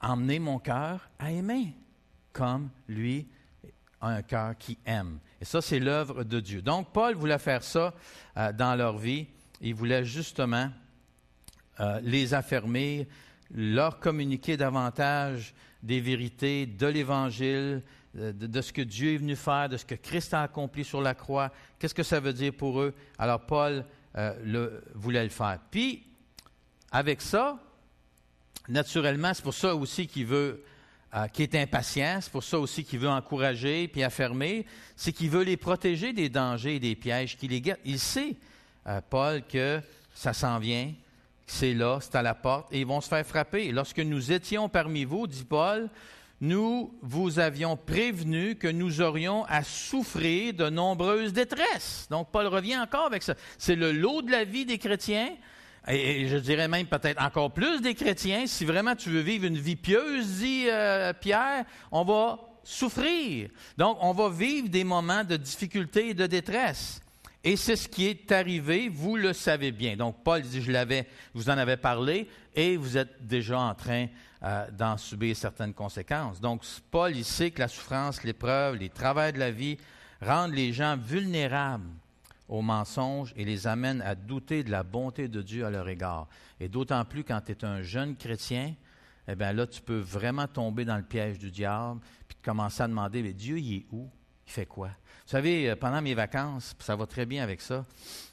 emmener mon cœur à aimer, comme lui a un cœur qui aime. Et ça, c'est l'œuvre de Dieu. Donc, Paul voulait faire ça dans leur vie. Il voulait justement les affermir, leur communiquer davantage des vérités de l'Évangile, de ce que Dieu est venu faire, de ce que Christ a accompli sur la croix. Qu'est-ce que ça veut dire pour eux? Alors, Paul voulait le faire. Puis, avec ça, naturellement, c'est pour ça aussi qu'il veut, qu'il est impatient, c'est pour ça aussi qu'il veut encourager puis affermer, c'est qu'il veut les protéger des dangers et des pièges qui les guettent. Il sait, Paul, que ça s'en vient, que c'est là, c'est à la porte, et ils vont se faire frapper. Et lorsque nous étions parmi vous, dit Paul, nous vous avions prévenu que nous aurions à souffrir de nombreuses détresses. Donc, Paul revient encore avec ça. C'est le lot de la vie des chrétiens, et je dirais même peut-être encore plus des chrétiens. Si vraiment tu veux vivre une vie pieuse, dit Pierre, on va souffrir. Donc, on va vivre des moments de difficulté et de détresse. Et c'est ce qui est arrivé, vous le savez bien. Donc, Paul dit, je vous en avais parlé, et vous êtes déjà en train d'en subir certaines conséquences. Donc, Paul, il sait que la souffrance, l'épreuve, les travers de la vie rendent les gens vulnérables aux mensonges et les amènent à douter de la bonté de Dieu à leur égard. Et d'autant plus quand tu es un jeune chrétien, eh bien là, tu peux vraiment tomber dans le piège du diable, puis commencer à demander, mais Dieu, il est où? Il fait quoi? Vous savez, pendant mes vacances, ça va très bien avec ça,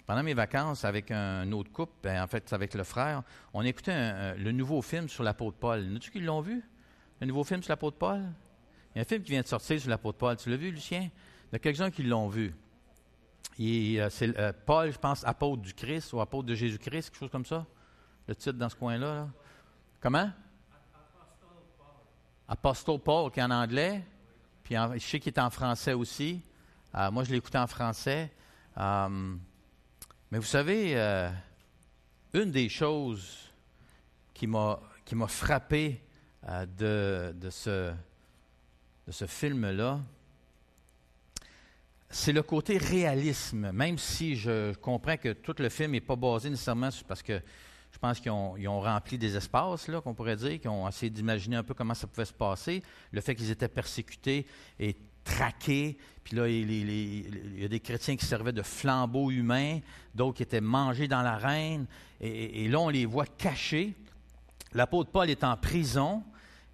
pendant mes vacances, avec un autre couple, en fait, avec le frère, on écoutait le nouveau film sur l'apôtre Paul. Y en a-tu qui l'ont vu? Le nouveau film sur l'apôtre Paul? Il y a un film qui vient de sortir sur l'apôtre Paul. Tu l'as vu, Lucien? Il y a quelques-uns qui l'ont vu. C'est Paul, je pense, apôtre du Christ ou apôtre de Jésus-Christ, quelque chose comme ça. Le titre dans ce coin-là. Là. Comment? Apostle Paul, qui est en anglais. Puis je sais qu'il est en français aussi. Moi, je l'ai écouté en français. Mais vous savez, une des choses qui m'a frappé de ce film-là, c'est le côté réalisme, même si je comprends que tout le film n'est pas basé nécessairement parce que je pense qu'ils ont rempli des espaces, là, qu'on pourrait dire, qu'ils ont essayé d'imaginer un peu comment ça pouvait se passer, le fait qu'ils étaient persécutés et traqués, puis là, il y a des chrétiens qui servaient de flambeaux humains, d'autres qui étaient mangés dans l'arène, et là, on les voit cachés. L'apôtre Paul est en prison,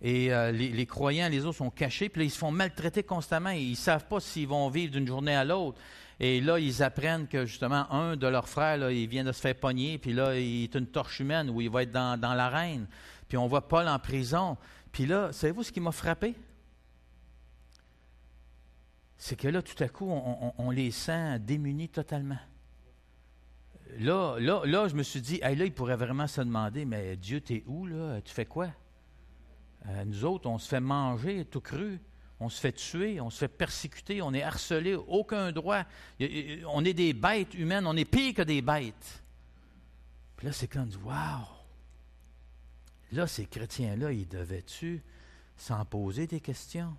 et les croyants, les autres, sont cachés, puis là, ils se font maltraiter constamment, et ils ne savent pas s'ils vont vivre d'une journée à l'autre. Et là, ils apprennent que, justement, un de leurs frères, là, il vient de se faire pogner, puis là, il est une torche humaine, où il va être dans l'arène. Puis on voit Paul en prison. Puis là, savez-vous ce qui m'a frappé? C'est que là, tout à coup, on les sent démunis totalement. Là, je me suis dit, hey, là, il pourrait vraiment se demander, mais Dieu, t'es où, là? Tu fais quoi? Nous autres, on se fait manger tout cru, on se fait tuer, on se fait persécuter, on est harcelé, aucun droit. On est des bêtes humaines, on est pire que des bêtes. Puis là, c'est comme, wow! Là, ces chrétiens-là, ils devaient-tu s'en poser des questions?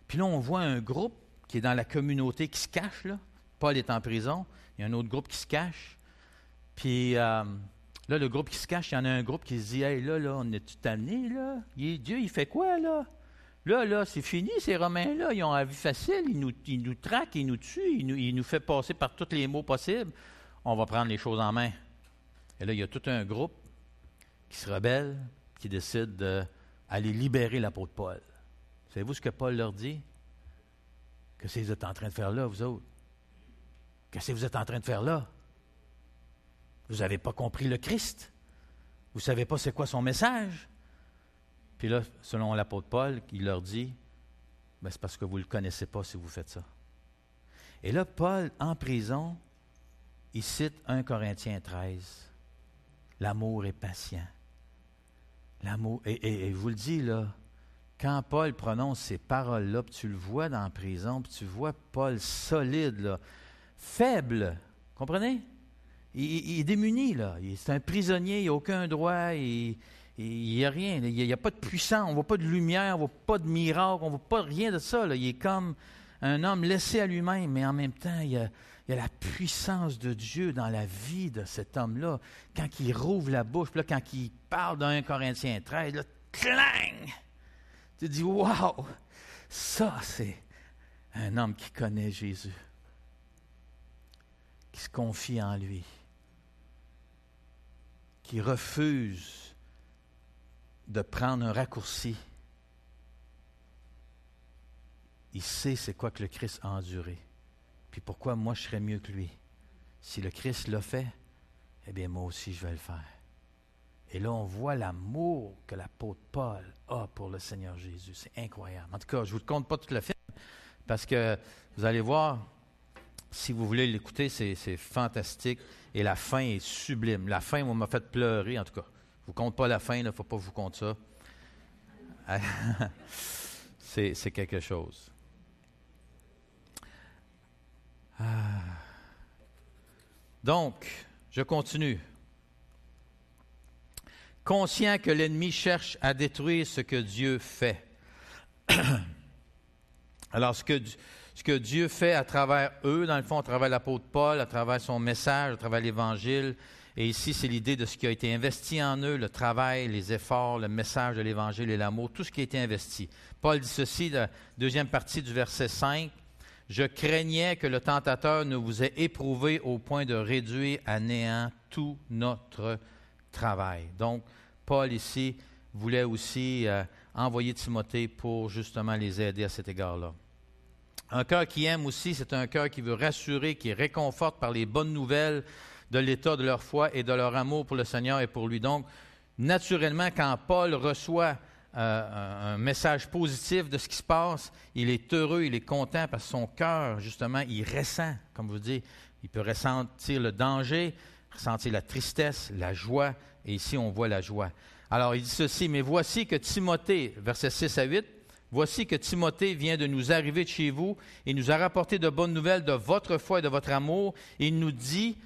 Puis là, on voit un groupe qui est dans la communauté qui se cache, là. Paul est en prison, il y a un autre groupe qui se cache. Puis là, le groupe qui se cache, il y en a un groupe qui se dit, « Hey, là, on est tout amené, là? Dieu, il fait quoi, là? Là, c'est fini, ces Romains-là, ils ont la vie facile, ils nous traquent, ils nous tuent, ils nous font passer par tous les maux possibles. On va prendre les choses en main. » Et là, il y a tout un groupe qui se rebelle, qui décide d'aller libérer l'apôtre Paul. Savez-vous ce que Paul leur dit? Qu'est-ce que vous êtes en train de faire là, vous autres? Qu'est-ce que vous êtes en train de faire là? Vous n'avez pas compris le Christ. Vous ne savez pas c'est quoi son message. Puis là, selon l'apôtre Paul, il leur dit, ben, c'est parce que vous ne le connaissez pas si vous faites ça. Et là, Paul, en prison, il cite 1 Corinthiens 13. L'amour est patient. L'amour, et je vous le dis, là, quand Paul prononce ces paroles-là, puis tu le vois dans la prison, puis tu vois Paul solide, là, faible, comprenez? Il est démuni, là. C'est un prisonnier, il n'a aucun droit, il n'y a rien. Il n'y a pas de puissance, on ne voit pas de lumière, on ne voit pas de miracle, on ne voit pas rien de ça. Là. Il est comme un homme laissé à lui-même, mais en même temps, il y a la puissance de Dieu dans la vie de cet homme-là. Quand il rouvre la bouche, puis là, quand il parle d'un Corinthiens 13, là, clang! Tu te dis, wow! Ça, c'est un homme qui connaît Jésus, qui se confie en lui, qui refuse de prendre un raccourci. Il sait c'est quoi que le Christ a enduré. Puis pourquoi moi je serais mieux que lui? Si le Christ l'a fait, eh bien moi aussi je vais le faire. Et là on voit l'amour que l'apôtre Paul a pour le Seigneur Jésus. C'est incroyable. En tout cas, je ne vous compte pas tout le film, parce que vous allez voir, si vous voulez l'écouter, c'est fantastique. Et la fin est sublime. La fin, m'a fait pleurer, en tout cas. Je ne vous compte pas la fin, il ne faut pas que je vous compte ça. C'est quelque chose. Donc, je continue. Conscient que l'ennemi cherche à détruire ce que Dieu fait. Alors, ce que Dieu fait à travers eux, dans le fond, à travers l'apôtre Paul, à travers son message, à travers l'Évangile, et ici, c'est l'idée de ce qui a été investi en eux, le travail, les efforts, le message de l'Évangile et l'amour, tout ce qui a été investi. Paul dit ceci, la deuxième partie du verset 5, « Je craignais que le tentateur ne vous ait éprouvé au point de réduire à néant tout notre travail. » Donc, Paul ici voulait aussi envoyer Timothée pour justement les aider à cet égard-là. Un cœur qui aime aussi, c'est un cœur qui veut rassurer, qui réconforte par les bonnes nouvelles de l'état de leur foi et de leur amour pour le Seigneur et pour lui. Donc, naturellement, quand Paul reçoit un message positif de ce qui se passe, il est heureux, il est content parce que son cœur, justement, il ressent, comme je vous dis, il peut ressentir le danger, ressentir la tristesse, la joie, et ici on voit la joie. Alors, il dit ceci, « Mais voici que Timothée, versets 6 à 8, voici que Timothée vient de nous arriver de chez vous et nous a rapporté de bonnes nouvelles de votre foi et de votre amour. Et il nous dit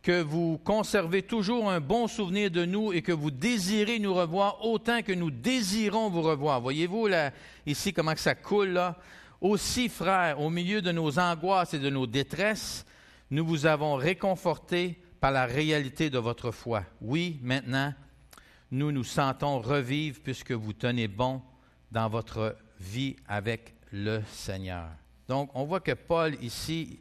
que vous conservez toujours un bon souvenir de nous et que vous désirez nous revoir autant que nous désirons vous revoir. Voyez-vous là, ici comment que ça coule là? Aussi, frères, au milieu de nos angoisses et de nos détresses, nous vous avons réconfortés par la réalité de votre foi. Oui, maintenant, nous nous sentons revivre puisque vous tenez bon dans votre vie avec le Seigneur. Donc, on voit que Paul ici,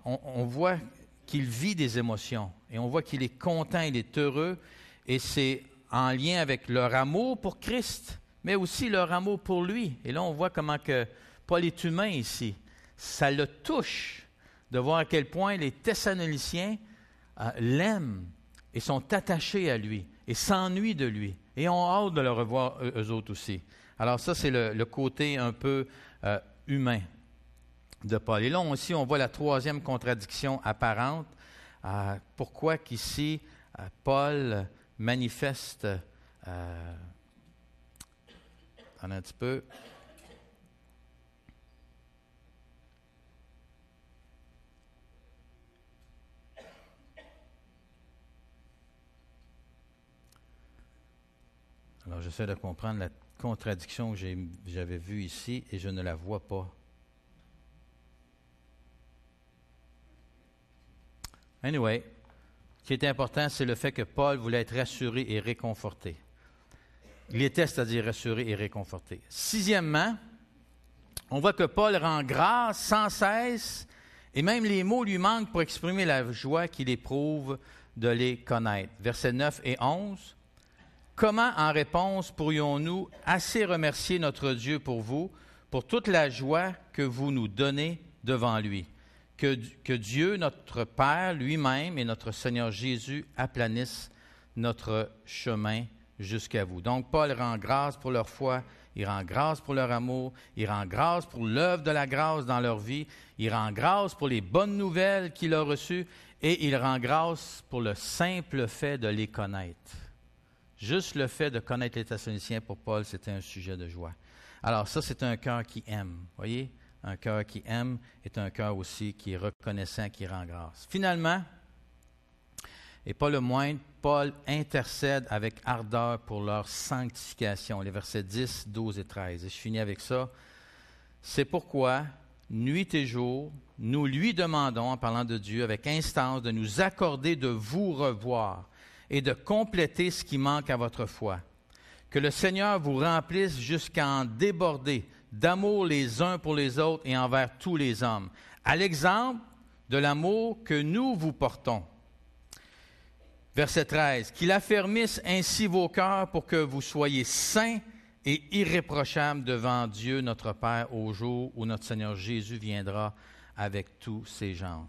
on voit qu'il vit des émotions et on voit qu'il est content, il est heureux et c'est en lien avec leur amour pour Christ, mais aussi leur amour pour lui. Et là, on voit comment que Paul est humain ici. Ça le touche de voir à quel point les Thessaloniciens l'aiment et sont attachés à lui et s'ennuient de lui et ont hâte de le revoir eux autres aussi. Alors ça, c'est le côté un peu humain de Paul. Et là aussi, on voit la troisième contradiction apparente. Pourquoi qu'ici, Paul manifeste... attendez un petit peu. Alors, j'essaie de comprendre la contradiction que j'avais vue ici et je ne la vois pas. Anyway, ce qui est important, c'est le fait que Paul voulait être rassuré et réconforté. Il était, c'est-à-dire rassuré et réconforté. Sixièmement, on voit que Paul rend grâce sans cesse et même les mots lui manquent pour exprimer la joie qu'il éprouve de les connaître. Versets 9 et 11. Comment, en réponse, pourrions-nous assez remercier notre Dieu pour vous, pour toute la joie que vous nous donnez devant lui? Que Dieu, notre Père lui-même et notre Seigneur Jésus aplanissent notre chemin jusqu'à vous. Donc, Paul rend grâce pour leur foi, il rend grâce pour leur amour, il rend grâce pour l'œuvre de la grâce dans leur vie, il rend grâce pour les bonnes nouvelles qu'il a reçues et il rend grâce pour le simple fait de les connaître. Juste le fait de connaître les Thessaloniciens, pour Paul, c'était un sujet de joie. Alors ça, c'est un cœur qui aime, voyez? Un cœur qui aime est un cœur aussi qui est reconnaissant, qui rend grâce. Finalement, et pas le moindre, Paul intercède avec ardeur pour leur sanctification. Les versets 10, 12 et 13. Et je finis avec ça. C'est pourquoi, nuit et jour, nous lui demandons, en parlant de Dieu, avec instance, de nous accorder de vous revoir et de compléter ce qui manque à votre foi. Que le Seigneur vous remplisse jusqu'à en déborder d'amour les uns pour les autres et envers tous les hommes, à l'exemple de l'amour que nous vous portons. Verset 13. Qu'il affermisse ainsi vos cœurs pour que vous soyez saints et irréprochables devant Dieu notre Père au jour où notre Seigneur Jésus viendra avec tous ses gens.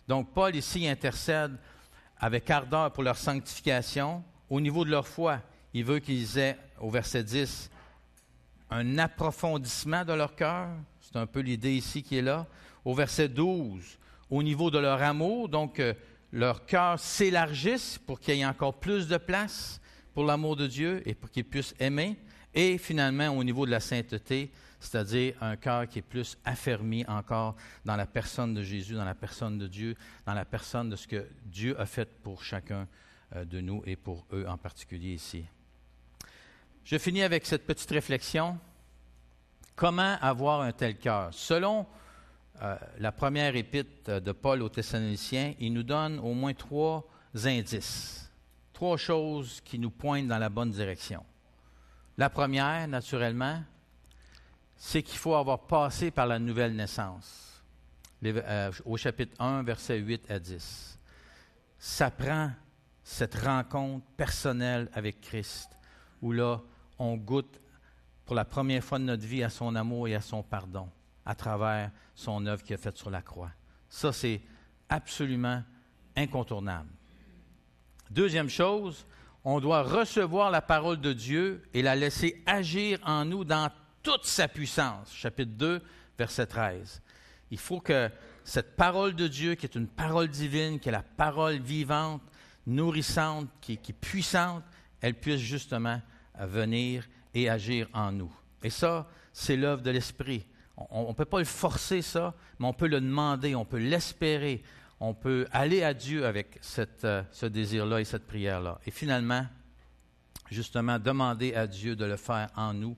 Donc Paul ici intercède avec ardeur pour leur sanctification. Au niveau de leur foi, il veut qu'ils aient, au verset 10, un approfondissement de leur cœur. C'est un peu l'idée ici qui est là. Au verset 12, au niveau de leur amour, donc leur cœur s'élargisse pour qu'il y ait encore plus de place pour l'amour de Dieu et pour qu'ils puissent aimer. Et finalement, au niveau de la sainteté, c'est-à-dire un cœur qui est plus affermi encore dans la personne de Jésus, dans la personne de Dieu, dans la personne de ce que Dieu a fait pour chacun de nous et pour eux en particulier ici. Je finis avec cette petite réflexion. Comment avoir un tel cœur? Selon la première épître de Paul aux Thessaloniciens, il nous donne au moins 3 indices, 3 choses qui nous pointent dans la bonne direction. La première, naturellement, c'est qu'il faut avoir passé par la nouvelle naissance. Au chapitre 1, versets 8 à 10. Ça prend cette rencontre personnelle avec Christ, où là, on goûte pour la première fois de notre vie à son amour et à son pardon, à travers son œuvre qu'il a faite sur la croix. Ça, c'est absolument incontournable. Deuxième chose, on doit recevoir la parole de Dieu et la laisser agir en nous dans toute sa puissance. Chapitre 2, verset 13. Il faut que cette parole de Dieu, qui est une parole divine, qui est la parole vivante, nourrissante, qui est puissante, elle puisse justement venir et agir en nous. Et ça, c'est l'œuvre de l'Esprit. On ne peut pas le forcer, ça, mais on peut le demander, on peut l'espérer, on peut aller à Dieu avec ce désir-là et cette prière-là. Et finalement, justement, demander à Dieu de le faire en nous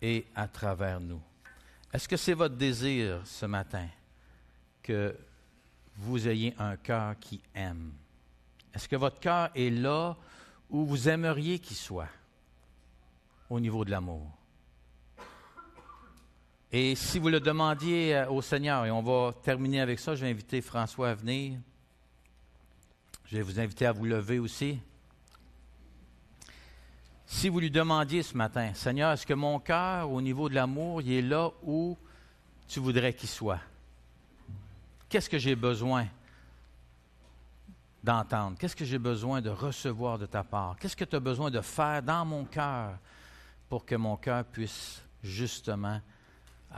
et à travers nous. Est-ce que c'est votre désir ce matin que vous ayez un cœur qui aime? Est-ce que votre cœur est là où vous aimeriez qu'il soit au niveau de l'amour? Et si vous le demandiez au Seigneur, et on va terminer avec ça, je vais inviter François à venir. Je vais vous inviter à vous lever aussi. Si vous lui demandiez ce matin, Seigneur, est-ce que mon cœur, au niveau de l'amour, il est là où tu voudrais qu'il soit? Qu'est-ce que j'ai besoin d'entendre? Qu'est-ce que j'ai besoin de recevoir de ta part? Qu'est-ce que tu as besoin de faire dans mon cœur pour que mon cœur puisse justement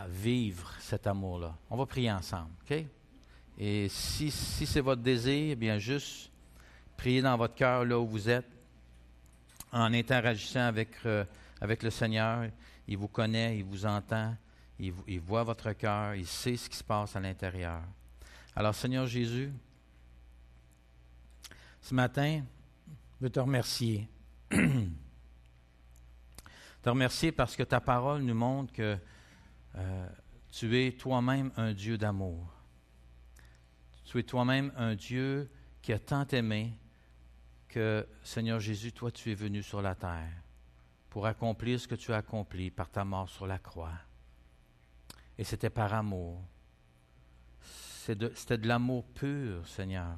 vivre cet amour-là? On va prier ensemble, OK? Et si c'est votre désir, eh bien juste priez dans votre cœur là où vous êtes, en interagissant avec le Seigneur. Il vous connaît, il vous entend, il voit votre cœur, il sait ce qui se passe à l'intérieur. Alors, Seigneur Jésus, ce matin, je veux te remercier. Te remercier parce que ta parole nous montre que tu es toi-même un Dieu d'amour. Tu es toi-même un Dieu qui a tant aimé que, Seigneur Jésus, toi, tu es venu sur la terre pour accomplir ce que tu as accompli par ta mort sur la croix. Et c'était par amour. C'était de l'amour pur, Seigneur,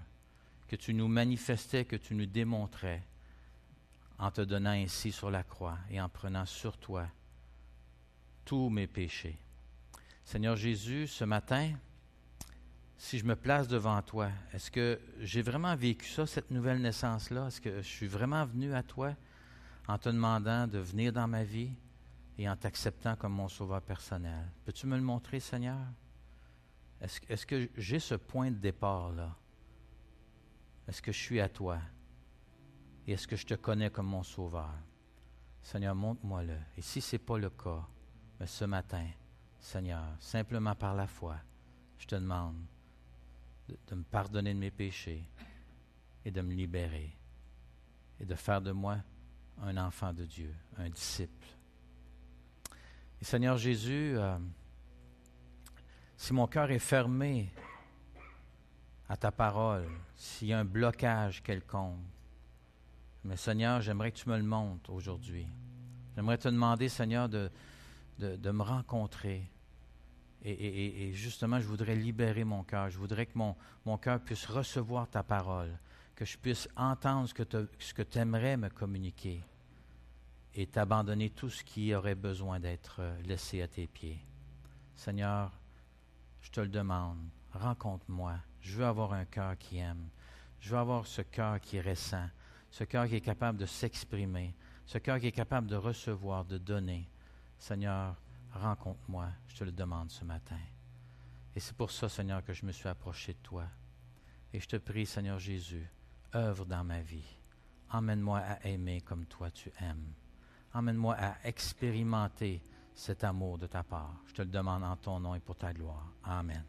que tu nous manifestais, que tu nous démontrais en te donnant ainsi sur la croix et en prenant sur toi tous mes péchés. Seigneur Jésus, ce matin, si je me place devant toi, est-ce que j'ai vraiment vécu ça, cette nouvelle naissance-là? Est-ce que je suis vraiment venu à toi en te demandant de venir dans ma vie et en t'acceptant comme mon sauveur personnel? Peux-tu me le montrer, Seigneur? Est-ce que j'ai ce point de départ-là? Est-ce que je suis à toi? Et est-ce que je te connais comme mon sauveur? Seigneur, montre-moi-le. Et si ce n'est pas le cas, mais ce matin, Seigneur, simplement par la foi, je te demande de me pardonner de mes péchés et de me libérer et de faire de moi un enfant de Dieu, un disciple. Et Seigneur Jésus, si mon cœur est fermé à ta parole, s'il y a un blocage quelconque, mais Seigneur, j'aimerais que tu me le montres aujourd'hui. J'aimerais te demander, Seigneur, de me rencontrer. Et justement, je voudrais libérer mon cœur. Je voudrais que mon cœur puisse recevoir ta parole, que je puisse entendre ce que tu aimerais me communiquer et t'abandonner tout ce qui aurait besoin d'être laissé à tes pieds. Seigneur, je te le demande, rencontre-moi. Je veux avoir un cœur qui aime. Je veux avoir ce cœur qui est récent, ce cœur qui est capable de s'exprimer, ce cœur qui est capable de recevoir, de donner. Seigneur, rencontre-moi, je te le demande ce matin. Et c'est pour ça, Seigneur, que je me suis approché de toi. Et je te prie, Seigneur Jésus, œuvre dans ma vie. Emmène-moi à aimer comme toi tu aimes. Emmène-moi à expérimenter cet amour de ta part. Je te le demande en ton nom et pour ta gloire. Amen.